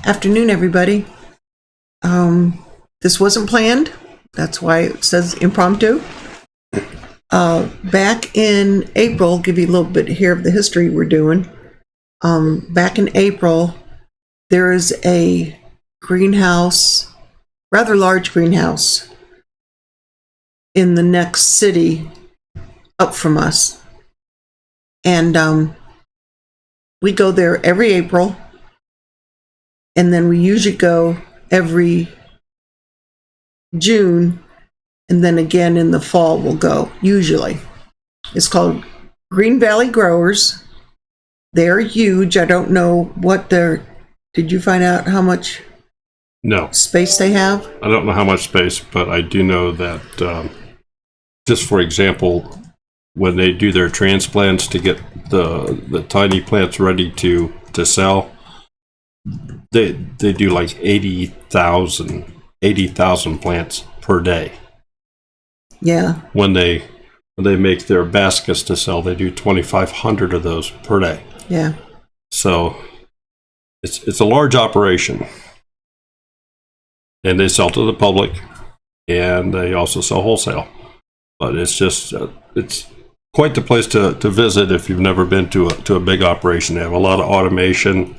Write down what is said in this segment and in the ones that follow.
Afternoon, everybody. This wasn't planned. That's why it says impromptu. Back in April, give you a little bit here of the history we're doing. Back in April, there is a greenhouse, rather large greenhouse, in the next city up from us. And we go there every April. And then we usually go every June, and then again in the fall we'll go, usually. It's called Green Valley Growers. They're huge. I don't know what did you find out how much space they have? I don't know how much space, but I do know that, just for example, when they do their transplants to get the tiny plants ready to sell, they do like 80,000 plants per day. Yeah. When they make their baskets to sell, they do 2,500 of those per day. Yeah. So it's a large operation, and they sell to the public, and they also sell wholesale. But it's just it's quite the place to visit if you've never been to a big operation. They have a lot of automation.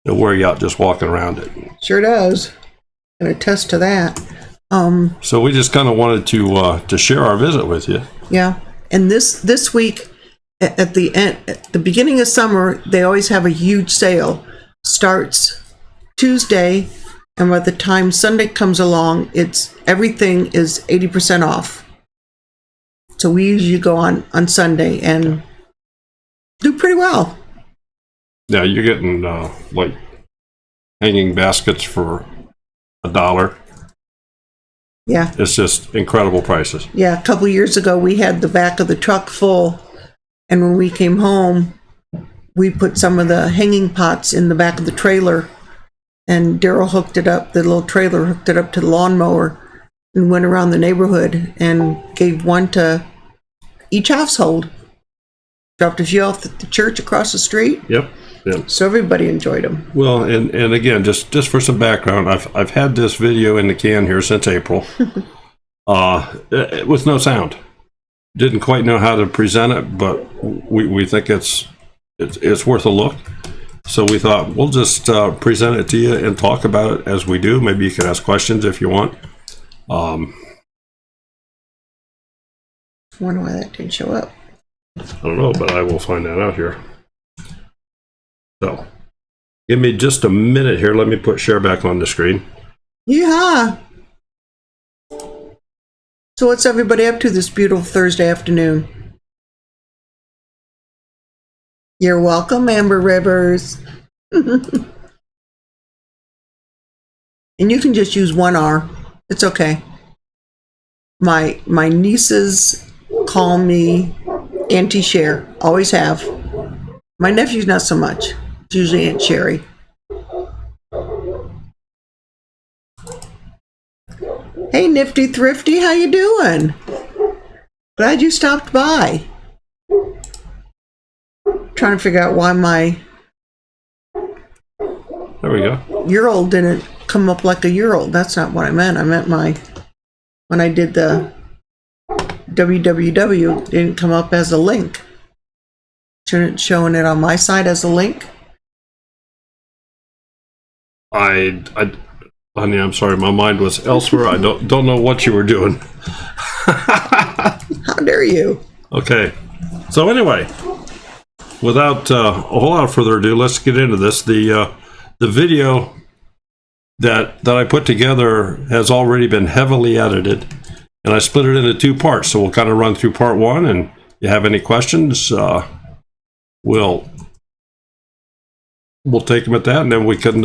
It'll wear you out just walking around it. Sure does. I can attest to that. So we just kind of wanted to share our visit with you. Yeah, and this week at the beginning of summer, they always have a huge sale. Starts Tuesday, and by the time Sunday comes along, everything is 80% off. So we usually go on Sunday and do pretty well. Yeah, you're getting like hanging baskets for $1. Yeah. It's just incredible prices. Yeah, a couple of years ago, we had the back of the truck full, and when we came home, we put some of the hanging pots in the back of the trailer, and Daryl hooked it up, the little trailer hooked it up to the lawnmower, and went around the neighborhood and gave one to each household. Dropped a few off at the church across the street. Yep. So everybody enjoyed them. Well, and again, just for some background, I've had this video in the can here since April, with no sound. Didn't quite know how to present it, but we think it's worth a look. So we thought we'll just present it to you and talk about it as we do. Maybe you can ask questions if you want. I wonder why that didn't show up. I don't know, but I will find that out here. So, give me just a minute here. Let me put share back on the screen. Yeah. So what's everybody up to this beautiful Thursday afternoon? You're welcome, Amber Rivers. And you can just use one R. It's okay. My nieces call me Auntie Cher. Always have. My nephew's not so much. It's usually Aunt Sherry. Hey, Nifty Thrifty, how you doing? Glad you stopped by. Trying to figure out why my There we go. year-old didn't come up like a year-old. That's not what I meant. I meant when I did the www, it didn't come up as a link. Shouldn't it showing it on my side as a link? Honey, I'm sorry, my mind was elsewhere. I don't know what you were doing. How dare you? Okay, so anyway, without a whole lot of further ado, let's get into this. The video that I put together has already been heavily edited, and I split it into two parts. So we'll kind of run through part one, and if you have any questions, we'll take them at that, and then we can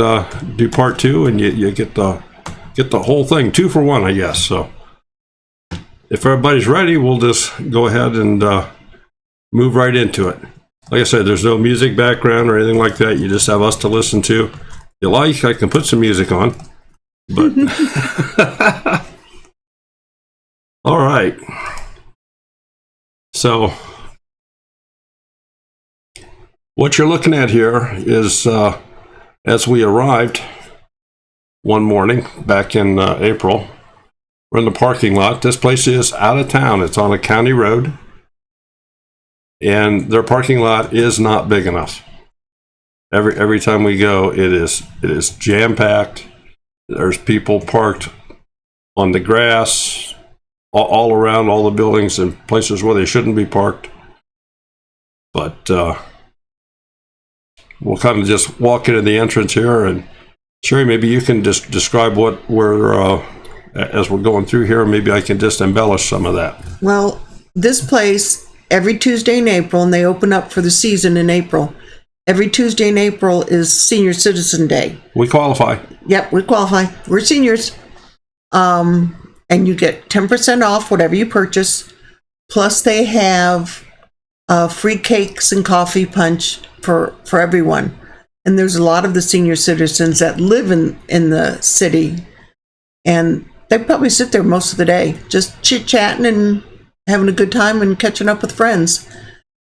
do part two, and you get the whole thing, 2 for 1, I guess. So if everybody's ready, we'll just go ahead and move right into it. Like I said, there's no music background or anything like that. You just have us to listen to. If you like, I can put some music on. But all right. So what you're looking at here is as we arrived one morning back in April, we're in the parking lot. This place is out of town. It's on a county road, and their parking lot is not big enough. Every time we go, it is jam-packed. There's people parked on the grass, all around all the buildings and places where they shouldn't be parked. But we'll kind of just walk into the entrance here, and Sherry, maybe you can just describe what we're as we're going through here. Maybe I can just embellish some of that. Well, this place, every Tuesday in April, and they open up for the season in April. Every Tuesday in April is Senior Citizen Day. We qualify. Yep, we qualify. We're seniors. And you get 10% off whatever you purchase. Plus they have free cakes and coffee punch for everyone. And there's a lot of the senior citizens that live in the city. And they probably sit there most of the day, just chit-chatting and having a good time and catching up with friends.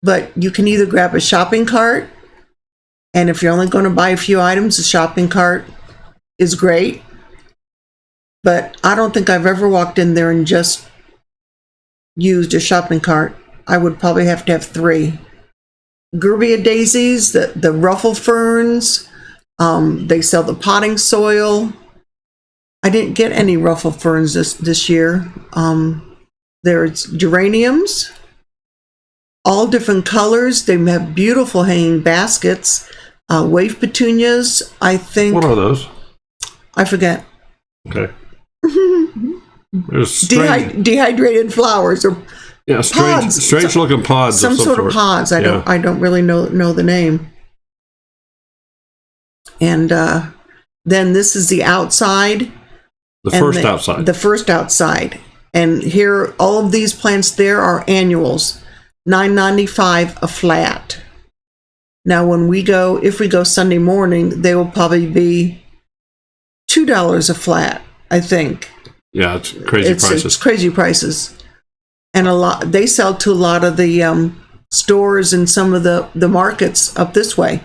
But you can either grab a shopping cart, and if you're only going to buy a few items, a shopping cart is great. But I don't think I've ever walked in there and just used a shopping cart. I would probably have to have 3. Gerbia daisies, the Ruffle Ferns, they sell the potting soil. I didn't get any Ruffle Ferns this year. There's geraniums, all different colors. They have beautiful hanging baskets. Wave petunias, I think. What are those? I forget. Okay. There's Dehydrated flowers or strange looking pods. Some sort of pods. I don't really know the name. And then this is the outside. The first outside. And here, all of these plants there are annuals, $9.95 a flat. Now, if we go Sunday morning, they will probably be $2 a flat, I think. Yeah, it's crazy prices. It's crazy prices. And they sell to a lot of the stores and some of the markets up this way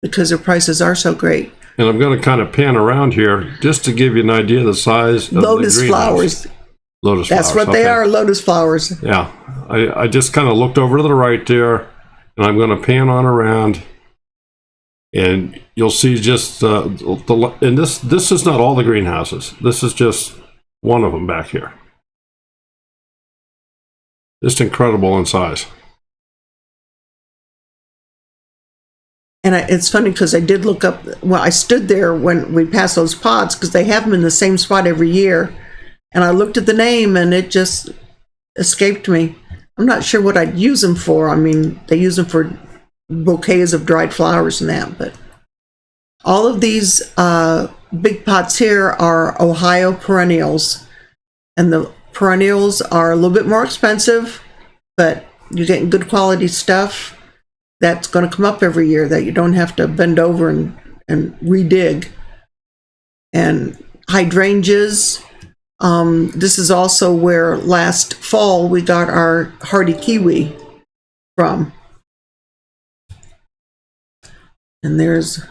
because their prices are so great. And I'm going to kind of pan around here just to give you an idea of the size of lotus the flowers. Lotus flowers. That's what they are, lotus flowers. Yeah. I just kind of looked over to the right there, and I'm going to pan on around, and you'll see just and this is not all the greenhouses. This is just one of them back here. Just incredible in size. And it's funny because I did look up, I stood there when we passed those pods because they have them in the same spot every year. And I looked at the name and it just escaped me. I'm not sure what I'd use them for. I mean, they use them for bouquets of dried flowers and that. But all of these big pots here are Ohio Perennials. And the Perennials are a little bit more expensive, but you're getting good quality stuff that's going to come up every year that you don't have to bend over and redig. And hydrangeas, This is also where last fall we got our hardy kiwi from. And there's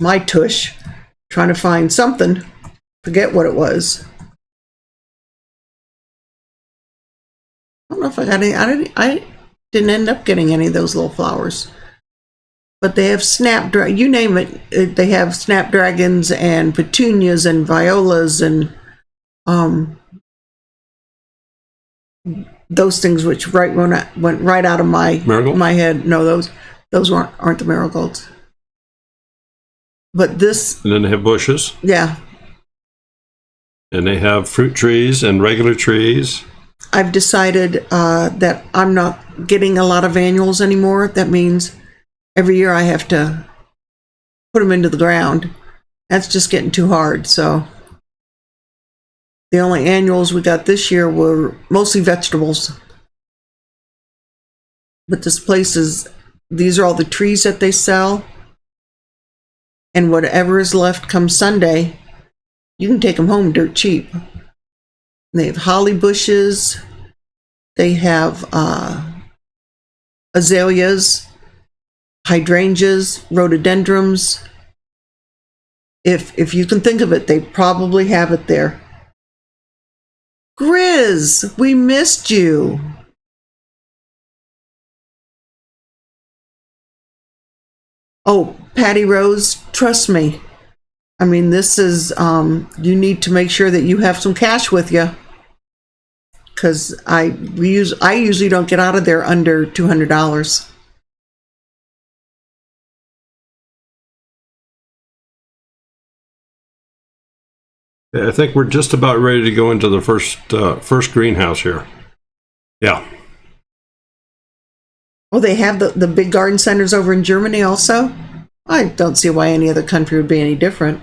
my tush trying to find something. Forget what it was. I don't know if I got any. I didn't end up getting any of those little flowers. But they have snapdragon, you name it. They have snapdragons and petunias and violas and those things which went right out of my head. No, those aren't the marigolds. But this. And then they have bushes. Yeah. And they have fruit trees and regular trees. I've decided that I'm not getting a lot of annuals anymore. That means every year I have to put them into the ground. That's just getting too hard. So the only annuals we got this year were mostly vegetables. But this place these are all the trees that they sell. And whatever is left come Sunday, you can take them home dirt cheap. They have holly bushes. They have azaleas, hydrangeas, rhododendrons. If you can think of it, they probably have it there. Grizz, we missed you. Oh, Patty Rose, trust me. I mean, this is, you need to make sure that you have some cash with you. Because I usually don't get out of there under $200. I think we're just about ready to go into the first greenhouse here. Yeah. Oh, they have the big garden centers over in Germany also? I don't see why any other country would be any different.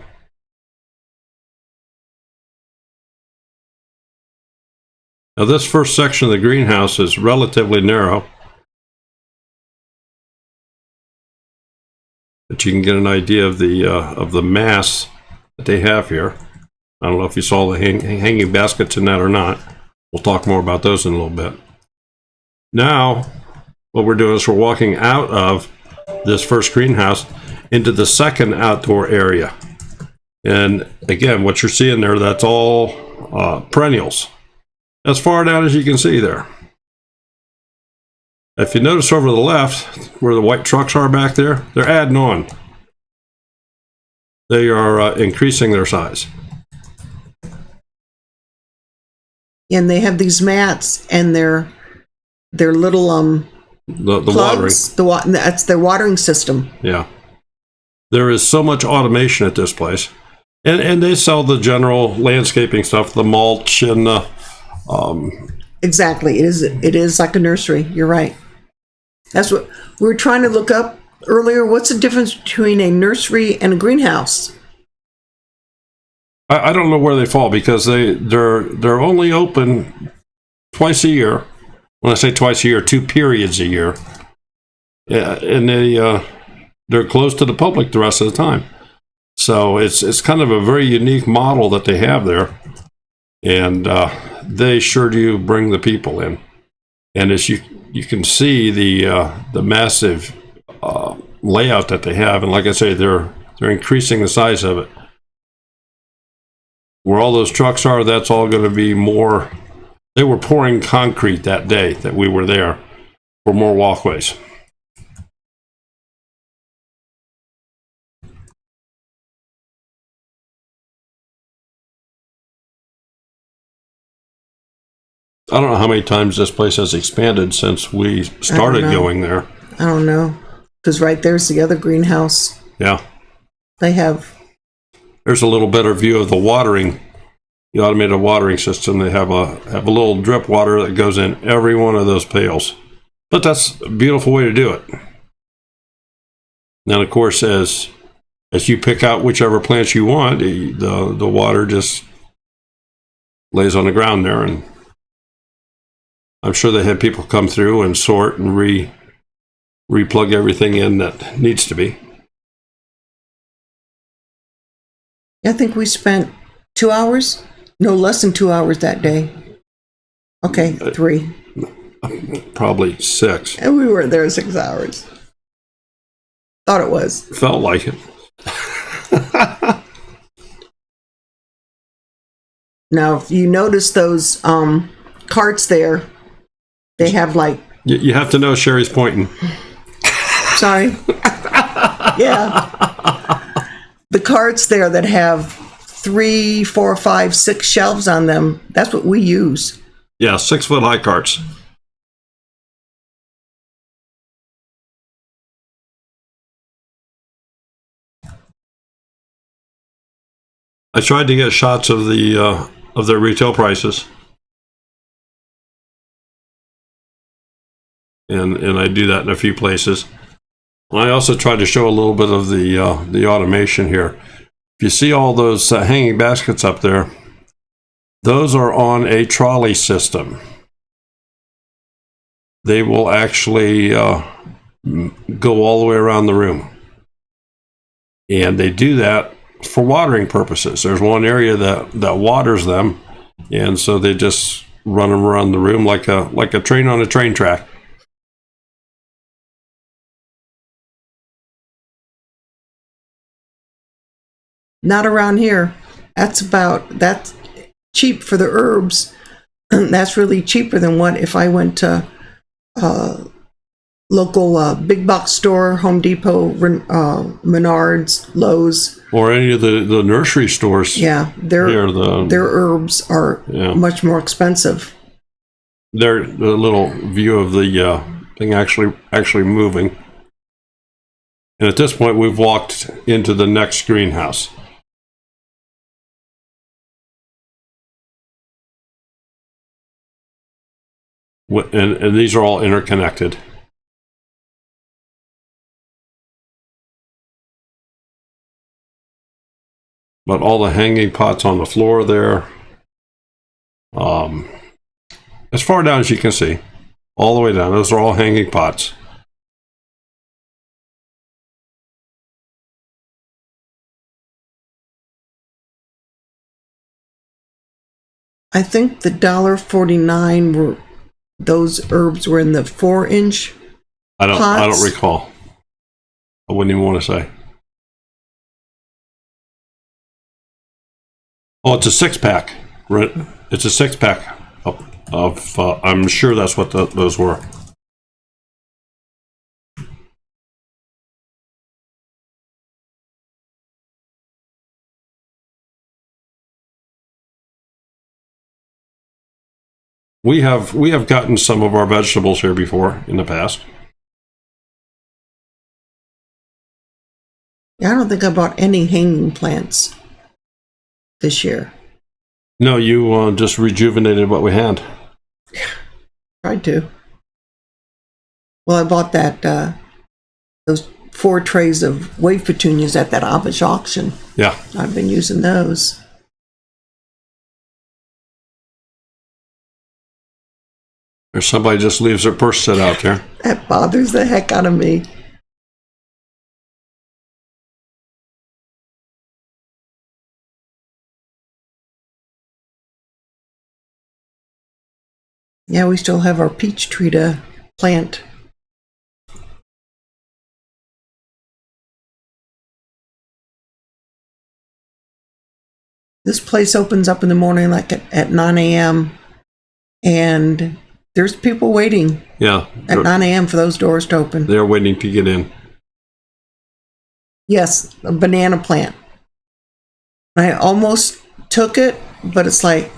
Now this first section of the greenhouse is relatively narrow, but you can get an idea of the mass that they have here. I don't know if you saw the hanging baskets in that or not. We'll talk more about those in a little bit. Now, what we're doing is we're walking out of this first greenhouse into the second outdoor area. And again, what you're seeing there, that's all perennials. As far down as you can see there. If you notice over to the left, where the white trucks are back there, they're adding on. They are increasing their size. And they have these mats and their little the plugs, watering. That's their watering system. Yeah. There is so much automation at this place. And they sell the general landscaping stuff, the mulch and exactly. It is like a nursery. You're right. That's what we were trying to look up earlier. What's the difference between a nursery and a greenhouse? I don't know where they fall because they're only open twice a year. When I say twice a year, 2 periods a year. Yeah, and they're closed to the public the rest of the time. So it's kind of a very unique model that they have there. And they sure do bring the people in. And as you can see the massive layout that they have, and like I say, they're increasing the size of it. Where all those trucks are, that's all going to be more. They were pouring concrete that day that we were there for more walkways. I don't know how many times this place has expanded since we started going there. I don't know. Because right there's the other greenhouse. Yeah. They have. There's a little better view of the watering, the automated watering system. They have a little drip water that goes in every one of those pails. But that's a beautiful way to do it. Now, of course, as you pick out whichever plants you want, the water just lays on the ground there, and I'm sure they had people come through and sort and replug everything in that needs to be. I think we spent 2 hours No less than 2 hours that day. Okay, 3. Probably 6. And we were there 6 hours. Thought it was. Felt like it. Now, if you notice those carts there, they have like... You have to know Sherry's pointing. Sorry. Yeah. The carts there that have 3, 4, 5, 6 shelves on them, that's what we use. Yeah, 6-foot high carts. I tried to get shots of their retail prices, and I do that in a few places. And I also tried to show a little bit of the automation here. If you see all those hanging baskets up there, those are on a trolley system. They will actually go all the way around the room, and they do that for watering purposes. There's one area that waters them, and so they just run them around the room like a train on a train track. Not around here. That's cheap for the herbs. That's really cheaper than what if I went to local big box store, Home Depot, Menards, Lowe's, Or any of the nursery stores. Yeah, their herbs are much more expensive. The little view of the thing actually moving. And at this point, we've walked into the next greenhouse. And these are all interconnected. But all the hanging pots on the floor there, as far down as you can see, all the way down, those are all hanging pots. I think the $1.49 were those herbs were in the 4-inch. I don't pots. recall. I wouldn't even want to say. Oh, it's a 6-pack. Right? It's a 6-pack of I'm sure that's what those were. We have gotten some of our vegetables here before in the past. I don't think I bought any hanging plants this year. No, you just rejuvenated what we had. Tried to. Well, I bought those 4 trays of wave petunias at that Amish auction. Yeah. I've been using those. Or somebody just leaves their purse set out there. That bothers the heck out of me. Yeah, we still have our peach tree to plant. This place opens up in the morning like at 9 a.m. and there's people waiting Yeah. at 9 a.m. for those doors to open. They're waiting to get in. Yes, a banana plant. I almost took it, but it's like,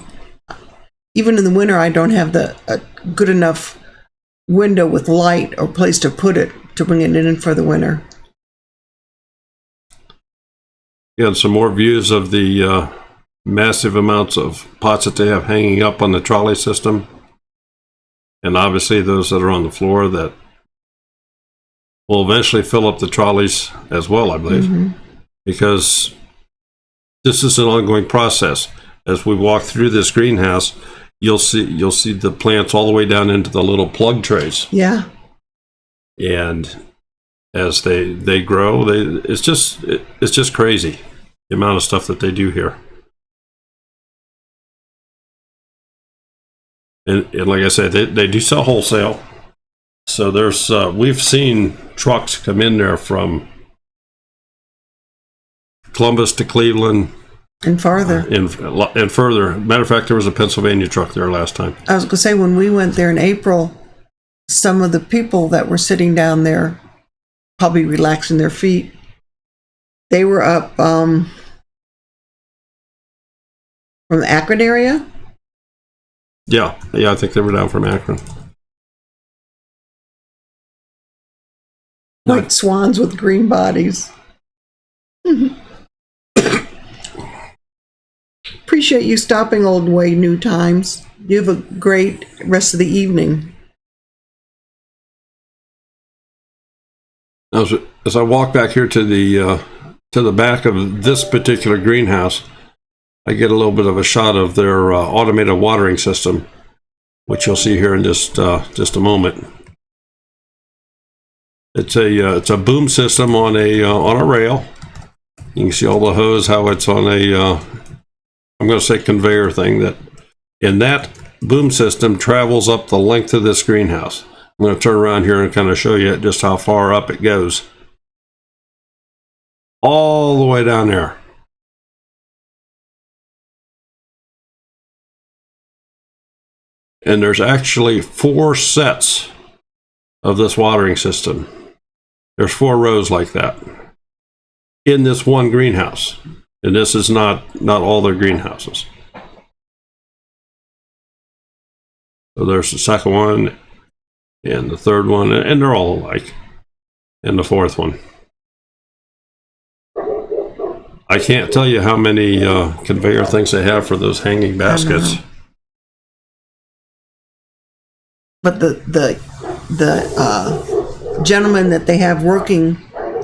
even in the winter, I don't have a good enough window with light or place to put it to bring it in for the winter. Yeah, and some more views of the massive amounts of pots that they have hanging up on the trolley system. And obviously those that are on the floor that will eventually fill up the trolleys as well, I believe. Because this is an ongoing process. As we walk through this greenhouse, you'll see the plants all the way down into the little plug trays. Yeah. And as they grow, it's just crazy the amount of stuff that they do here. And like I said, they do sell wholesale. So there's we've seen trucks come in there from Columbus to Cleveland And farther. and further. Matter of fact, there was a Pennsylvania truck there last time. I was going to say, when we went there in April, some of the people that were sitting down there, probably relaxing their feet, they were up from the Akron area. Yeah, I think they were down from Akron. Like swans with green bodies. Appreciate you stopping, Old Way New Times. You have a great rest of the evening. As I walk back here to the back of this particular greenhouse, I get a little bit of a shot of their automated watering system, which you'll see here in just a moment. It's a boom system on a rail. You can see all the hose, how it's on I'm going to say conveyor thing, and that boom system travels up the length of this greenhouse. I'm going to turn around here and kind of show you just how far up it goes. All the way down there. And there's actually 4 sets of this watering system. There's 4 rows like that in this one greenhouse. And this is not all their greenhouses. So there's the second one and the third one, and they're all alike. And the fourth one. I can't tell you how many conveyor things they have for those hanging baskets. But the gentlemen that they have working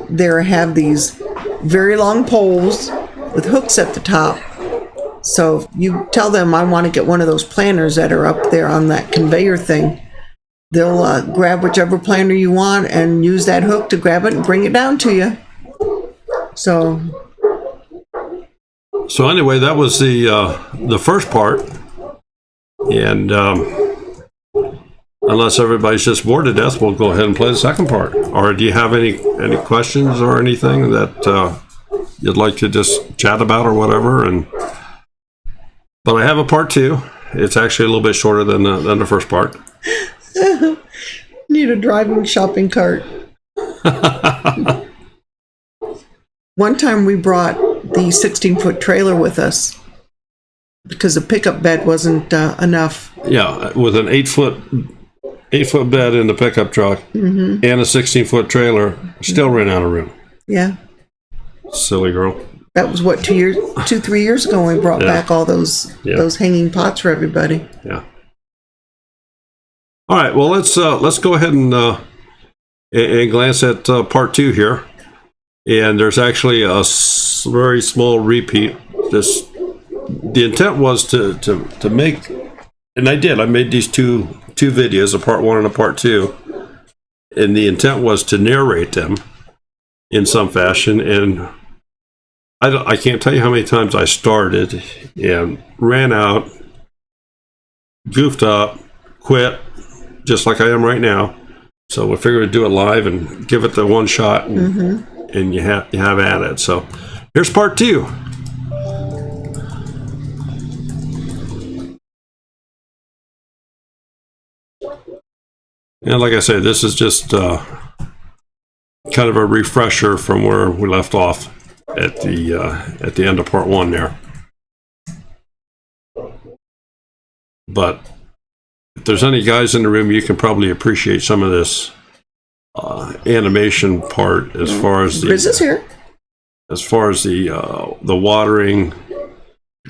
there have these very long poles with hooks at the top. So if you tell them, I want to get one of those planters that are up there on that conveyor thing, they'll grab whichever planter you want and use that hook to grab it and bring it down to you. So anyway, that was the first part. And unless everybody's just bored to death, we'll go ahead and play the second part. Or do you have any questions or anything that you'd like to just chat about or whatever? But I have a part 2. It's actually a little bit shorter than the first part. Need a driving shopping cart. One time we brought the 16-foot trailer with us because the pickup bed wasn't enough. Yeah, with an 8-foot bed in the pickup truck and a 16-foot trailer, still ran out of room. Yeah. Silly girl. That was what, 3 years ago when we brought back all those hanging pots for everybody. Yeah. All right. Well, let's go ahead and glance at part 2 here. And there's actually a very small repeat. The intent was to make, and I did. I made these two videos, a part 1 and a part 2, and the intent was to narrate them in some fashion. And I can't tell you how many times I started and ran out, goofed up, quit, just like I am right now. So we figured we'd do it live and give it the one shot, and you have at it. So here's part 2. And like I say, this is just kind of a refresher from where we left off at the end of part 1 there. But if there's any guys in the room, you can probably appreciate some of this animation part as far as Chris is here. As far as the watering,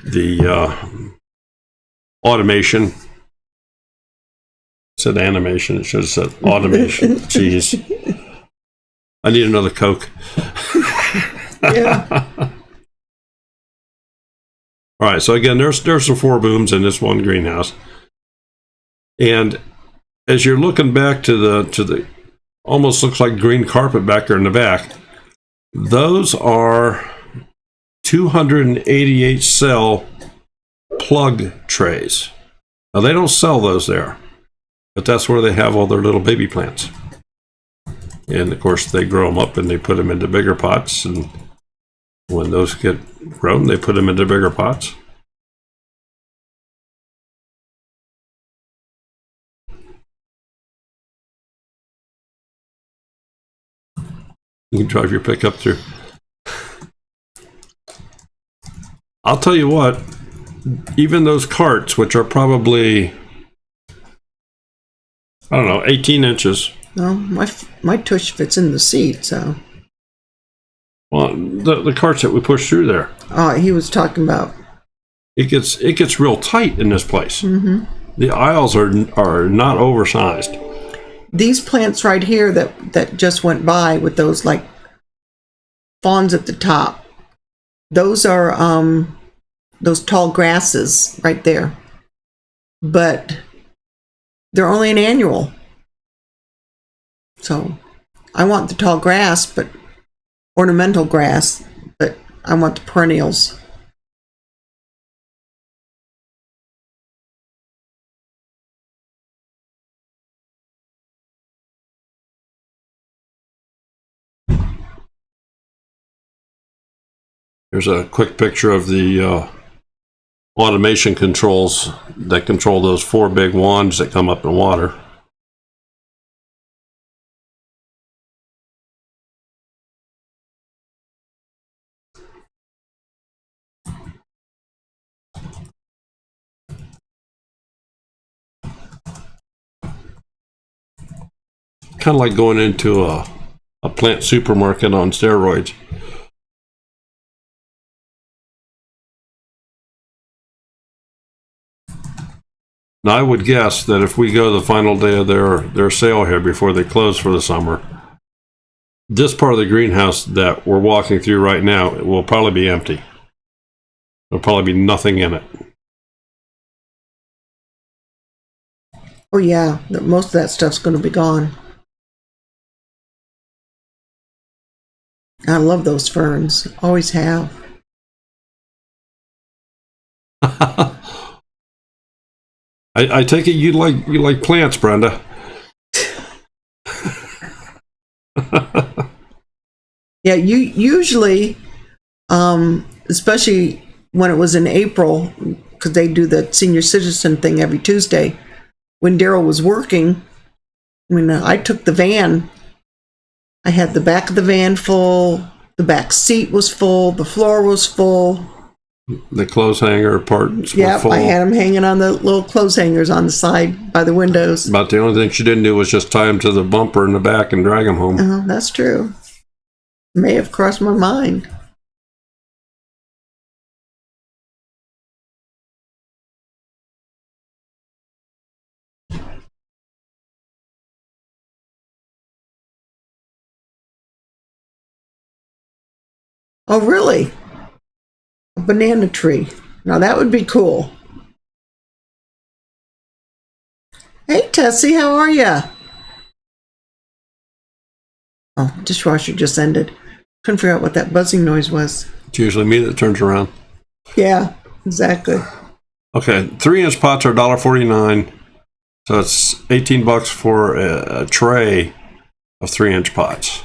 the automation. It said animation. It should have said automation. Jeez. I need another Coke. Yeah. All right. So again, there's the 4 booms in this one greenhouse. And as you're looking back to the almost looks like green carpet back there in the back, those are 288 cell plug trays. Now, they don't sell those there, but that's where they have all their little baby plants. And of course, they grow them up and they put them into bigger pots. And when those get grown, they put them into bigger pots. You can drive your pickup through. I'll tell you what, even those carts, which are probably, I don't know, 18 inches. No, my tush fits in the seat, so. Well, the carts that we push through there. Oh, he was talking about. It gets real tight in this place. Mm-hmm. The aisles are not oversized. These plants right here that just went by with those like fawns at the top, those are those tall grasses right there, but they're only an annual. So I want the tall grass, but ornamental grass, but I want the perennials. Here's a quick picture of the automation controls that control those 4 big wands that come up in water. Kind of like going into a plant supermarket on steroids. Now, I would guess that if we go the final day of their sale here before they close for the summer, this part of the greenhouse that we're walking through right now will probably be empty. There'll probably be nothing in it. Oh yeah, most of that stuff's going to be gone. I love those ferns. Always have. I take it you like plants, Brenda. Yeah, you usually, especially when it was in April, because they do the senior citizen thing every Tuesday. When Daryl was working, I took the van. I had the back of the van full, the back seat was full, the floor was full. The clothes hanger parts were full. I had them hanging on the little clothes hangers on the side by the windows. About the only thing she didn't do was just tie them to the bumper in the back and drag them home. That's true. May have crossed my mind. Oh, really? A banana tree. Now that would be cool. Hey, Tessie, how are ya? Oh, dishwasher just ended. Couldn't figure out what that buzzing noise was. It's usually me that turns around. Yeah, exactly. Okay, 3-inch pots are $1.49. So it's $18 for a tray of 3-inch pots.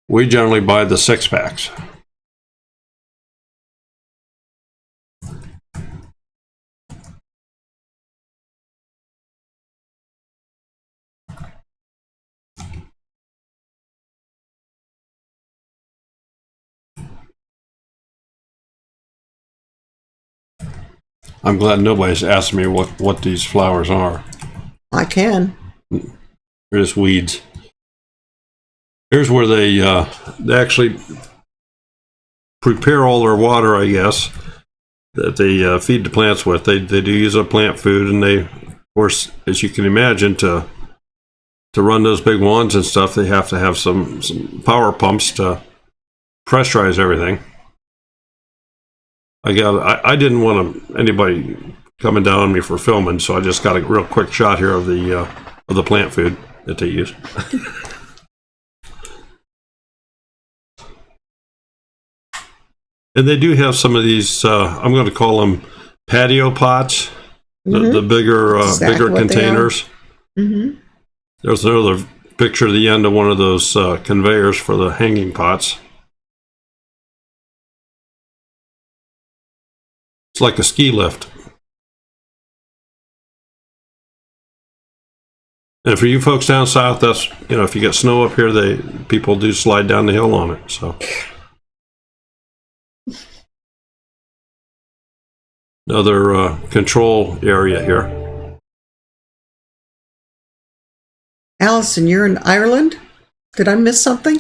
We generally buy the 6-packs. I'm glad nobody's asked me what these flowers are. I can. They're just weeds. Here's where they actually prepare all their water, I guess, that they feed the plants with. They do use a plant food, and they, of course, as you can imagine, to run those big wands and stuff, they have to have some power pumps to pressurize everything. I didn't want anybody coming down on me for filming, so I just got a real quick shot here of the plant food that they use. And they do have some of these, I'm going to call them patio pots, Mhm. the bigger Exactly bigger what they are. containers. Mm-hmm. There's another picture at the end of one of those conveyors for the hanging pots. It's like a ski lift. And for you folks down south, that's, if you get snow up here, people do slide down the hill on it. So another control area here. Allison, you're in Ireland? Did I miss something?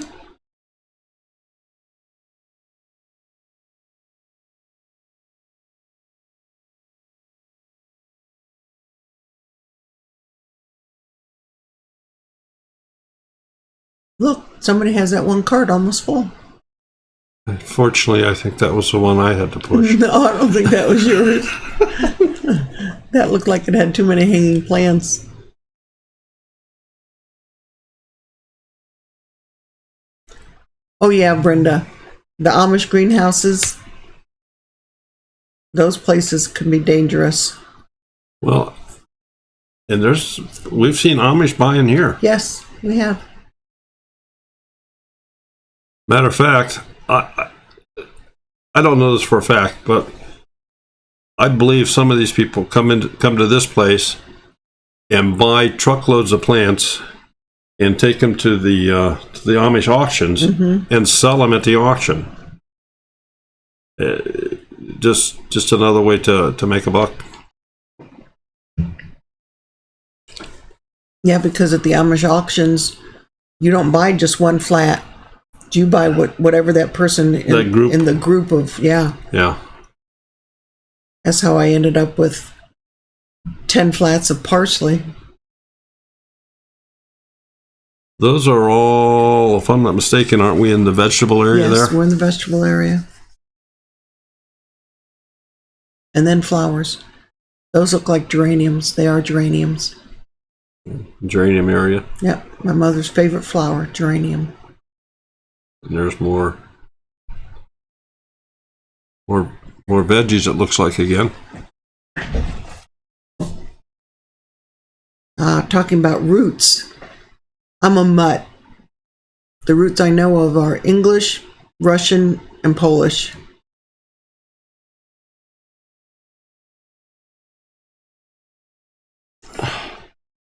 Look, somebody has that one card almost full. Fortunately, I think that was the one I had to push. No, I don't think that was yours. That looked like it had too many hanging plants. Oh yeah, Brenda. The Amish greenhouses, those places can be dangerous. Well, and we've seen Amish buying here. Yes, we have. Matter of fact, I don't know this for a fact, but I believe some of these people come to this place and buy truckloads of plants and take them to the Amish auctions and sell them at the auction. Just another way to make a buck. Yeah, because at the Amish auctions, you don't buy just one flat. You buy whatever that person in the group of, yeah. Yeah. That's how I ended up with 10 flats of parsley. Those are all, if I'm not mistaken, aren't we in the vegetable area there? Yes, we're in the vegetable area. And then flowers. Those look like geraniums. They are geraniums. Geranium area. Yep, my mother's favorite flower, geranium. And there's more veggies, it looks like, again. Talking about roots. I'm a mutt. The roots I know of are English, Russian, and Polish.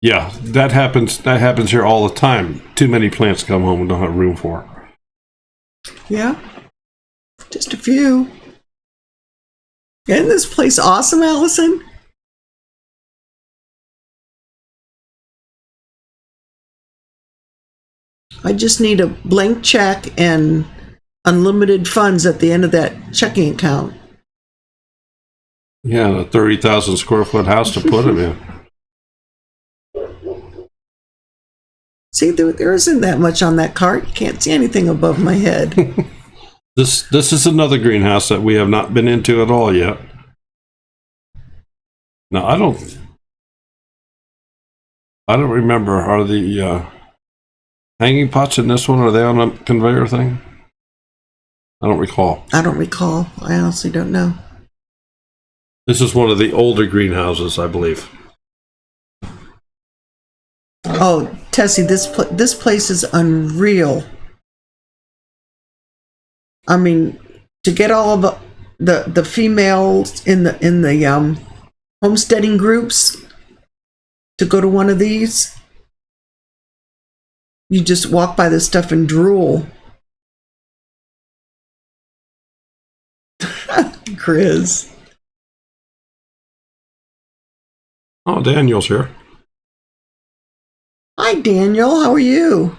Yeah, that happens here all the time. Too many plants come home and don't have room for. Yeah, just a few. Isn't this place awesome, Allison? I just need a blank check and unlimited funds at the end of that checking account. Yeah, a 30,000 square foot house to put them in. See, there isn't that much on that cart. You can't see anything above my head. This is another greenhouse that we have not been into at all yet. Now, I don't remember, are the hanging pots in this one, are they on a conveyor thing? I don't recall. I don't recall. I honestly don't know. This is one of the older greenhouses, I believe. Oh, Tessie, this place is unreal. I mean, to get all of the females in the homesteading groups to go to one of these, you just walk by this stuff and drool. Chris. Oh, Daniel's here. Hi, Daniel. How are you?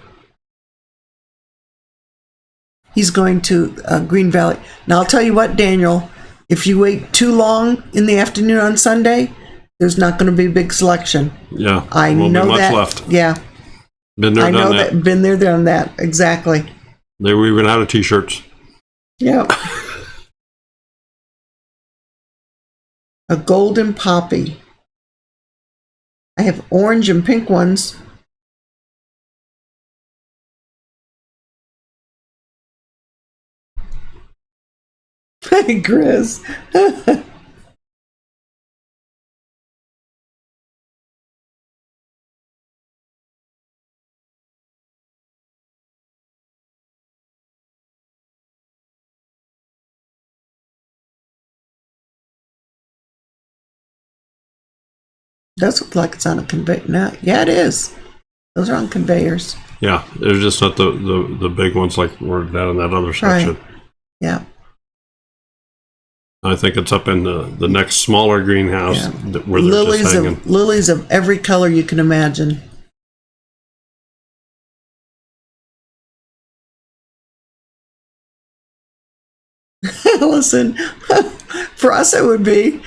He's going to Green Valley. Now, I'll tell you what, Daniel, if you wait too long in the afternoon on Sunday, there's not going to be a big selection. Yeah, I won't know be much that. left. Yeah. Been there, I know done that. that. Been there, done that. Exactly. They were even out of t-shirts. Yep. A golden poppy. I have orange and pink ones. Hey, Chris. Does look like it's on a conveyor. No, yeah, it is. Those are on conveyors. Yeah, they're just not the big ones like we're down in that other section. Right. Yeah. I think it's up in the next smaller greenhouse where they're just hanging. Lilies of every color you can imagine. Listen, for us it would be.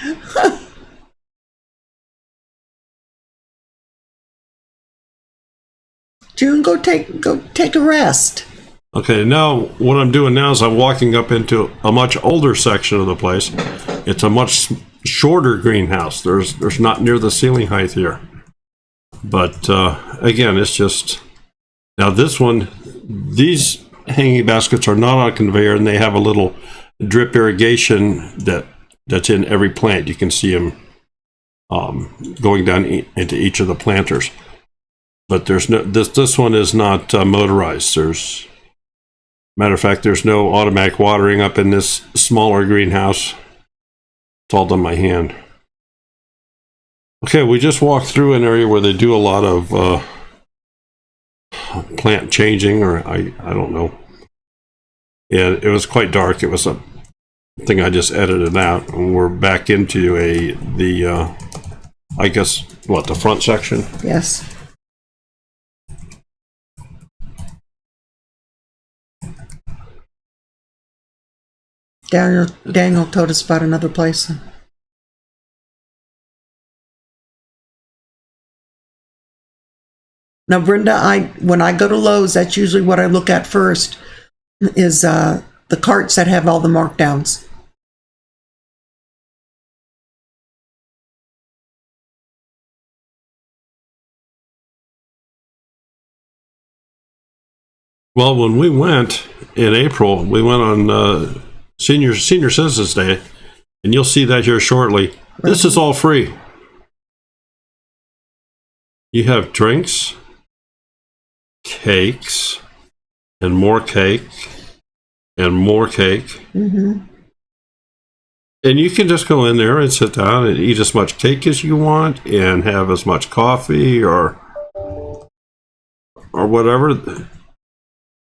June, go take a rest. Okay, now what I'm doing now is I'm walking up into a much older section of the place. It's a much shorter greenhouse. There's not near the ceiling height here. But again, it's just now this one. These hanging baskets are not on a conveyor, and they have a little drip irrigation that's in every plant. You can see them going down into each of the planters. But there's no this one is not motorized. Matter of fact, there's no automatic watering up in this smaller greenhouse. It's all done by hand. Okay, we just walked through an area where they do a lot of plant changing, or I don't know. Yeah, it was quite dark. It was a thing I just edited out, and we're back into the I guess the front section. Yes. Daniel told us about another place. Now, Brenda, when I go to Lowe's, that's usually what I look at first, is the carts that have all the markdowns. Well, when we went in April, we went on Senior Citizens Day, and you'll see that here shortly. Right. This is all free. You have drinks, cakes, and more cake, and more cake. Mm-hmm. And you can just go in there and sit down and eat as much cake as you want and have as much coffee or whatever.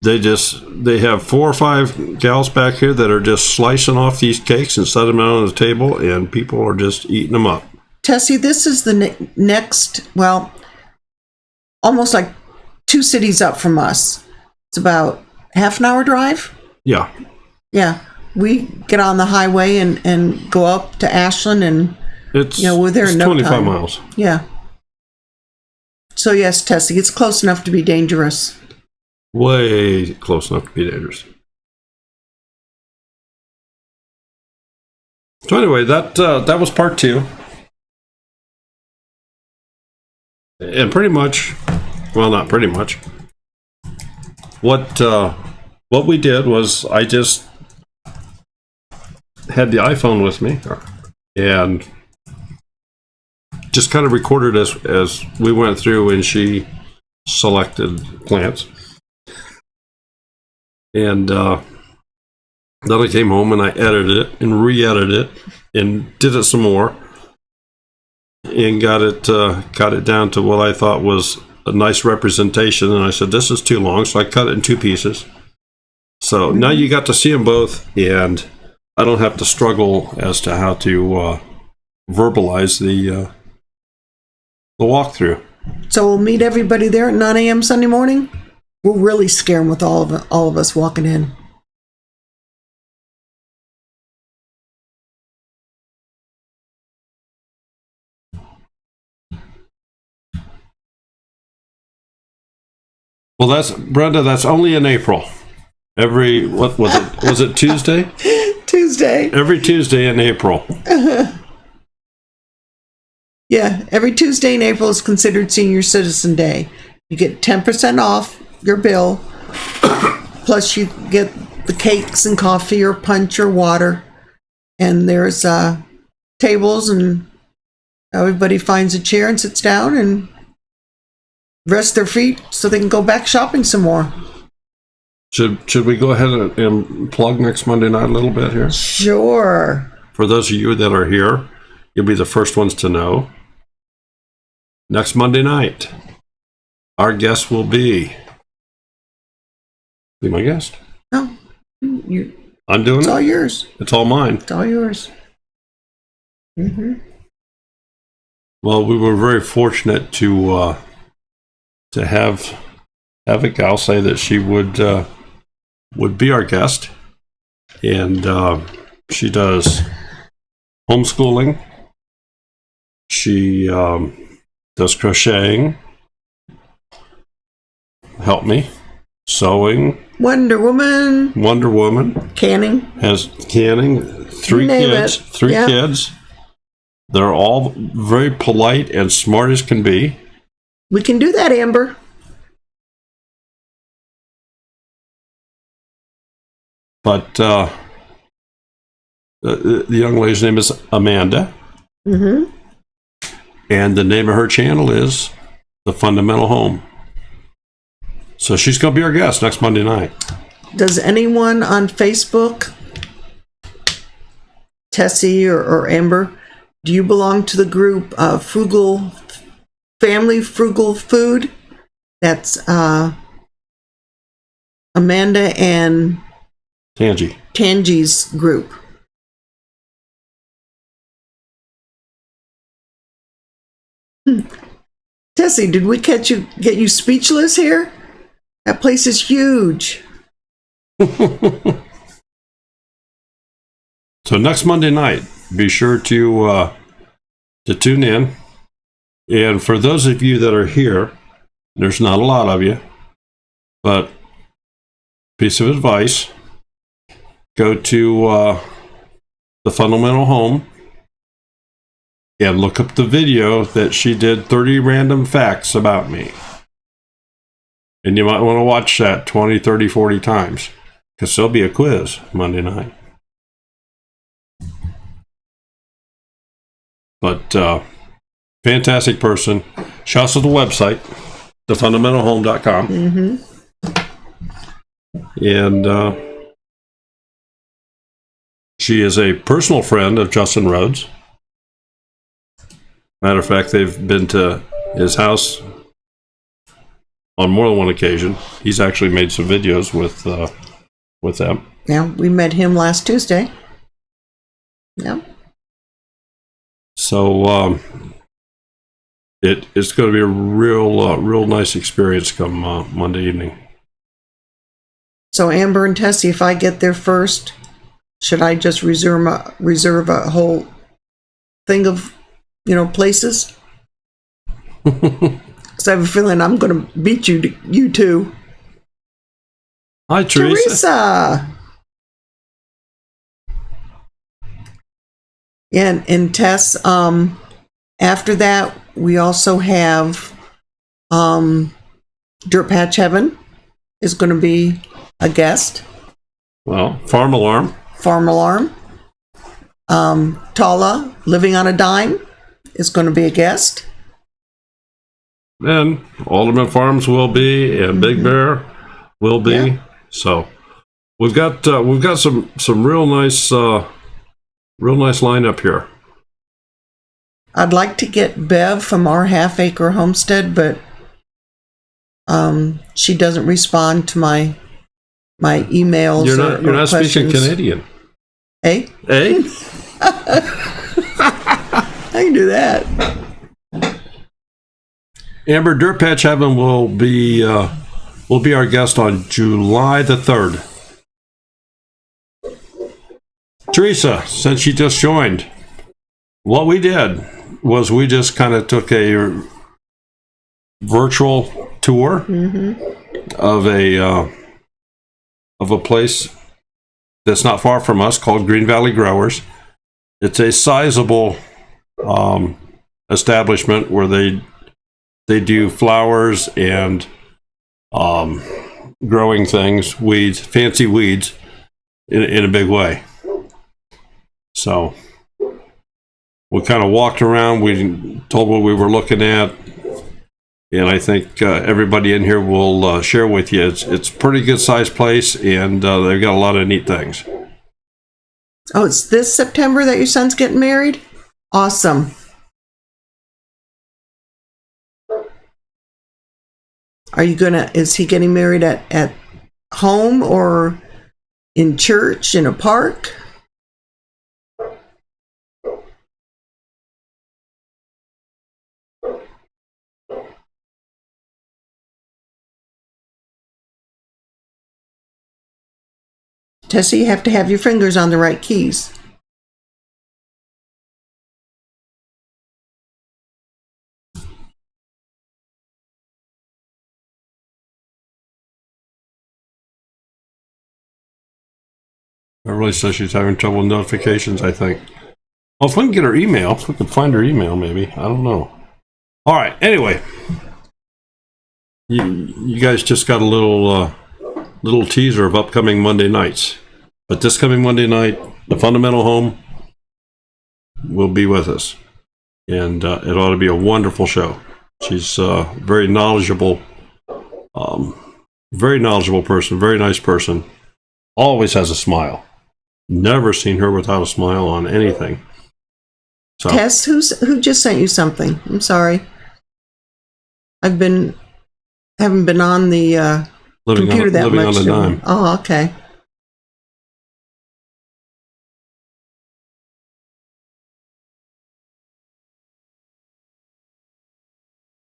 They have 4 or 5 gals back here that are just slicing off these cakes and setting them out on the table, and people are just eating them up. Tessie, this is the next, almost like 2 cities up from us. It's about half an hour drive. Yeah. Yeah. We get on the highway and go up to Ashland, and we're there in no 25 time. miles. Yeah. So yes, Tessie, it's close enough to be dangerous. Way close enough to be dangerous. So anyway, that was part 2. And pretty much, not pretty much. What we did was I just had the iPhone with me and just kind of recorded as we went through, and she selected plants. And then I came home and I edited it and re-edited it and did it some more and got it down to what I thought was a nice representation. And I said, this is too long, so I cut it in 2 pieces. So now you got to see them both, and I don't have to struggle as to how to verbalize the walkthrough. So we'll meet everybody there at 9 a.m. Sunday morning. We'll really scare them with all of us walking in. Well, that's only in April. Every, what was it? Was it Tuesday? Tuesday. Every Tuesday in April. Yeah, every Tuesday in April is considered Senior Citizen Day. You get 10% off your bill, plus you get the cakes and coffee or punch or water. And there's tables, and everybody finds a chair and sits down and rest their feet so they can go back shopping some more. Should we go ahead and plug next Monday night a little bit here? Sure. For those of you that are here, you'll be the first ones to know. next Monday night, our guest will be my guest. No, I'm doing it's all it. yours. It's all mine. It's all yours. Mm-hmm. Well, we were very fortunate to have a gal say that she would be our guest, and she does homeschooling. She does crocheting. Help me. Sewing. Wonder Woman. Canning. Has canning. Three kids. Three kids. They're all very polite and smart as can be. We can do that, Amber. But the young lady's name is Amanda. Mm-hmm. And the name of her channel is The Fundamental Home. So she's going to be our guest next Monday night. Does anyone on Facebook, Tessie or Amber, do you belong to the group Family Frugal Food? That's Amanda and Tangi's group. Tessie, did we get you speechless here? That place is huge. So next Monday night, be sure to tune in. And for those of you that are here, there's not a lot of you, but piece of advice, go to The Fundamental Home and look up the video that she did 30 random facts about me. And you might want to watch that 20, 30, 40 times, because there'll be a quiz Monday night. But fantastic person. Shouts to the website, thefundamentalhome.com. Mm-hmm. And she is a personal friend of Justin Rhodes. Matter of fact, they've been to his house on more than one occasion. He's actually made some videos with them. Yeah, we met him last Tuesday. Yeah. So it's going to be a real nice experience come Monday evening. So Amber and Tessie, if I get there first, should I just reserve a whole thing of places? Because I have a feeling I'm going to beat you two. Hi, Teresa. Yeah, and Tess, after that, we also have Dirt Patch Heaven is going to be a guest. Well, Farm Alarm. Tala, Living on a Dime, is going to be a guest. And Alderman Farms will be, and Big Bear will be. Yeah. So we've got some real nice lineup here. I'd like to get Bev from our half-acre homestead, but she doesn't respond to my emails. You're not speaking Canadian. Eh? I can do that. Amber, Dirt Patch Heaven will be our guest on July the 3rd. Teresa, since you just joined, what we did was we just kind of took a virtual tour of a place that's not far from us called Green Valley Growers. It's a sizable establishment where they do flowers and growing things, weeds, fancy weeds, in a big way. So we kind of walked around. We told what we were looking at, and I think everybody in here will share with you. It's a pretty good sized place, and they've got a lot of neat things. Oh, it's this September that your son's getting married? Awesome. Is he getting married at home or in church, in a park? Tessie, you have to have your fingers on the right keys. Beverly says she's having trouble with notifications, I think. Well, if we can get her email, if we can find her email, maybe. I don't know. All right, anyway. You guys just got a little teaser of upcoming Monday nights. But this coming Monday night, the Fundamental Home will be with us. And it ought to be a wonderful show. She's very knowledgeable person, very nice person. Always has a smile. Never seen her without a smile on anything. So, Tess, who just sent you something? I'm sorry. Haven't been on the computer that living much. on a dime. Oh, okay.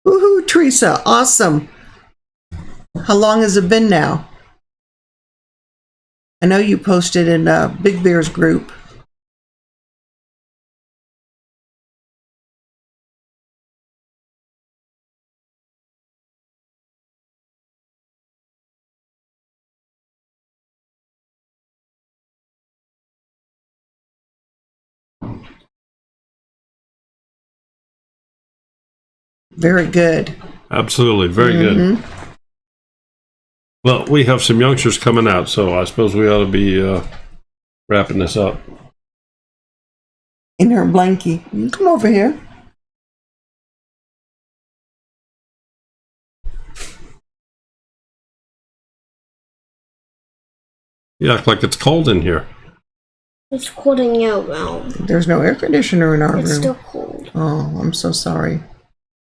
Woohoo, Teresa! Awesome. How long has it been now? I know you posted in Big Bear's group. Very good. Absolutely, very good. Well, we have some youngsters coming out, so I suppose we ought to be wrapping this up. In her blankie. You come over here. You act like it's cold in here. It's cold in your room. There's no air conditioner in our room. It's still cold. Oh, I'm so sorry.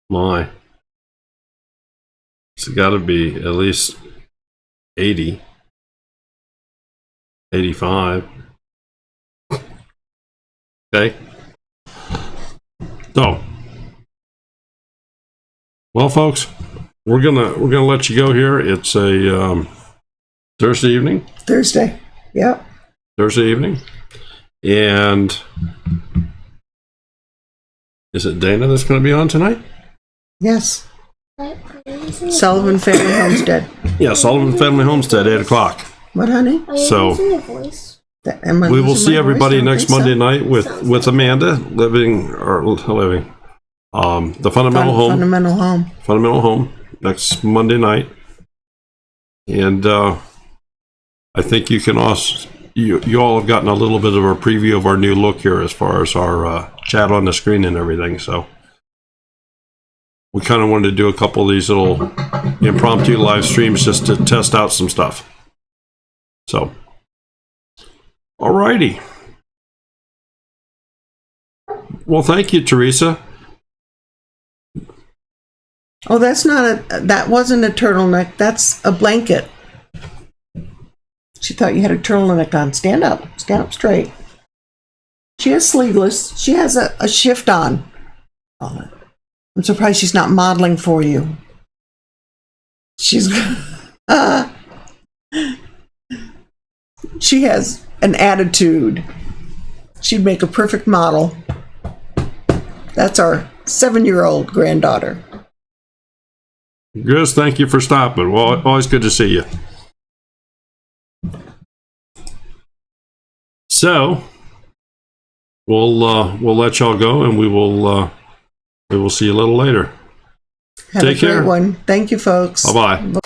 My. It's got to be at least 80, 85. Okay. So, well, folks, we're gonna let you go here. It's a Thursday evening. Thursday. Yep. Thursday evening, and is it Dana that's going to be on tonight? Yes. Sullivan Family Homestead. Yeah, Sullivan Family Homestead, 8 o'clock. What, honey? So, we will see everybody next Monday night with Amanda living. The Fundamental Home. Fundamental Home next Monday night, and I think you can also you all have gotten a little bit of a preview of our new look here as far as our chat on the screen and everything. So we kind of wanted to do a couple of these little impromptu live streams just to test out some stuff. So, alrighty. Well, thank you, Teresa. Oh, that wasn't a turtleneck. That's a blanket. She thought you had a turtleneck on. Stand up straight. She is sleeveless. She has a shift on. Oh, I'm surprised she's not modeling for you. She has an attitude. She'd make a perfect model. That's our 7-year-old granddaughter. Chris, thank you for stopping. Well, always good to see you. So, we'll let y'all go, and we will see you a little later. Have a great one. Thank you, folks. Bye-bye.